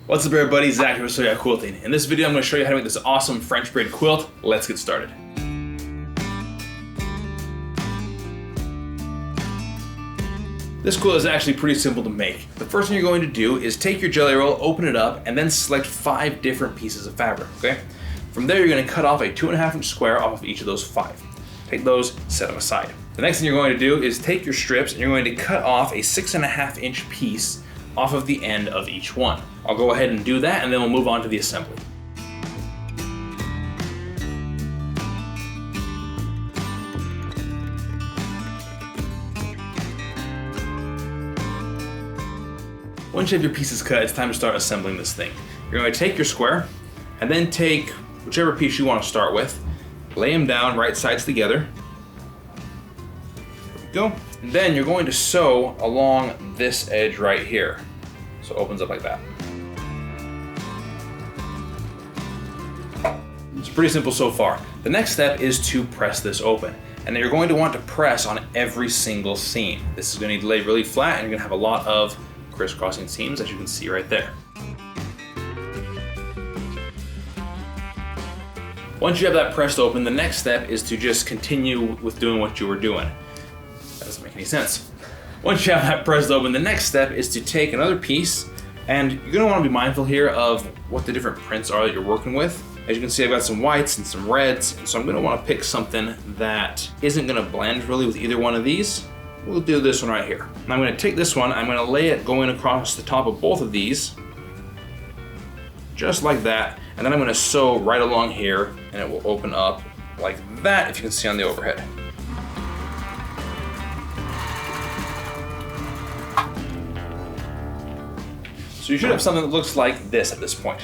What's up everybody, Zach here with Sew Yeah Quilting. In this video I'm going to show you how to make this awesome French braid quilt. Let's get started. This quilt is actually pretty simple to make. The first thing you're going to do is take your jelly roll, open it up, and then select 5 different pieces of fabric, okay? From there you're going to cut off a 2.5 inch square off of each of those 5. Take those, set them aside. The next thing you're going to do is take your strips and you're going to cut off a 6.5 inch piece off of the end of each one. I'll go ahead and do that and then we'll move on to the assembly. Once you have your pieces cut, it's time to start assembling this thing. You're going to take your square and then take whichever piece you want to start with, lay them down right sides together. There we go. And then you're going to sew along this edge right here. So it opens up like that. It's pretty simple so far. The next step is to press this open. And then you're going to want to press on every single seam. This is going to lay really flat and you're going to have a lot of crisscrossing seams, as you can see right there. Once you have that pressed open, the next step is to just continue with doing what you were doing. That doesn't make any sense. Once you have that pressed open, the next step is to take another piece, and you're going to want to be mindful here of what the different prints are that you're working with. As you can see, I've got some whites and some reds, and so I'm going to want to pick something that isn't going to blend really with either one of these. We'll do this one right here. And I'm going to take this one, I'm going to lay it going across the top of both of these, just like that, and then I'm going to sew right along here, and it will open up like that, if you can see on the overhead. So you should have something that looks like this at this point.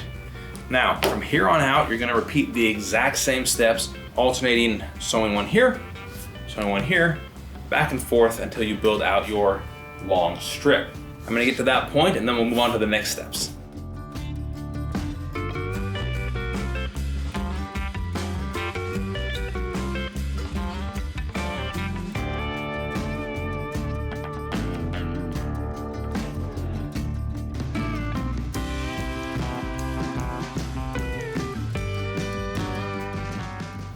Now, from here on out, you're going to repeat the exact same steps, alternating sewing one here, sewing one here, back and forth until you build out your long strip. I'm going to get to that point and then we'll move on to the next steps.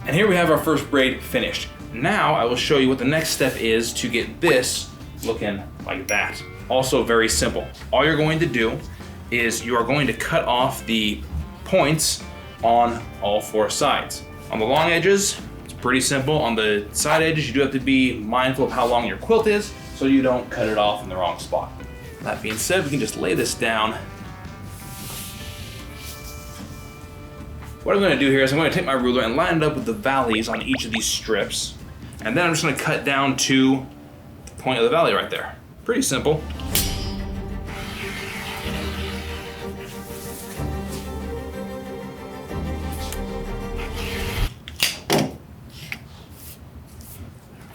And here we have our first braid finished. Now I will show you what the next step is to get this looking like that. Also very simple. All you're going to do is you are going to cut off the points on all 4 sides. On the long edges, it's pretty simple. On the side edges, you do have to be mindful of how long your quilt is so you don't cut it off in the wrong spot. That being said, we can just lay this down. What I'm going to do here is I'm going to take my ruler and line it up with the valleys on each of these strips. And then I'm just going to cut down to the point of the valley right there. Pretty simple.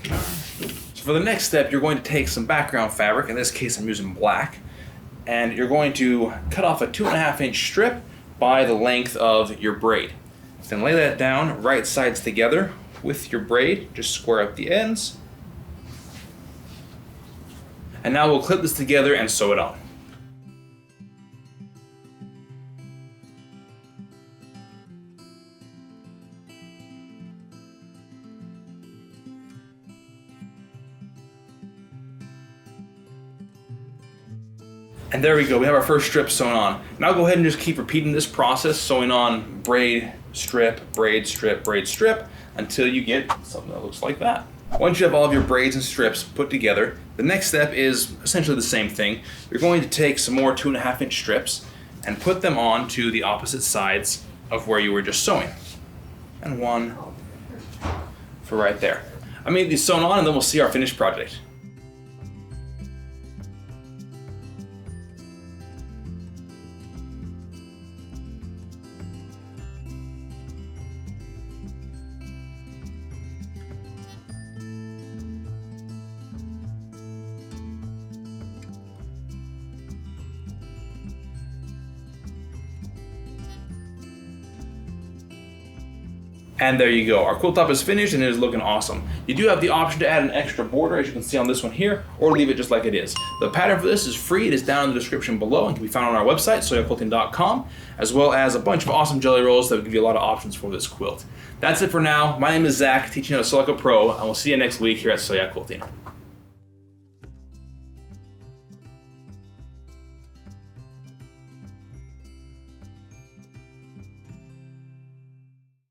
So for the next step, you're going to take some background fabric, in this case I'm using black, and you're going to cut off a 2.5 inch strip by the length of your braid. Then lay that down right sides together with your braid, just square up the ends. And now we'll clip this together and sew it on. And there we go, we have our first strip sewn on. Now go ahead and just keep repeating this process, sewing on braid, strip, braid, strip, braid, strip, until you get something that looks like that. Once you have all of your braids and strips put together, the next step is essentially the same thing. You're going to take some more 2.5 inch strips and put them on to the opposite sides of where you were just sewing. And one for right there. I made these sewn on and then we'll see our finished project. And there you go. Our quilt top is finished and it is looking awesome. You do have the option to add an extra border, as you can see on this one here, or leave it just like it is. The pattern for this is free. It is down in the description below and can be found on our website, SewYaQuilting.com, as well as a bunch of awesome jelly rolls that will give you a lot of options for this quilt. That's it for now. My name is Zach, teaching how to sew like a pro, and we'll see you next week here at Sew Yeah Quilting.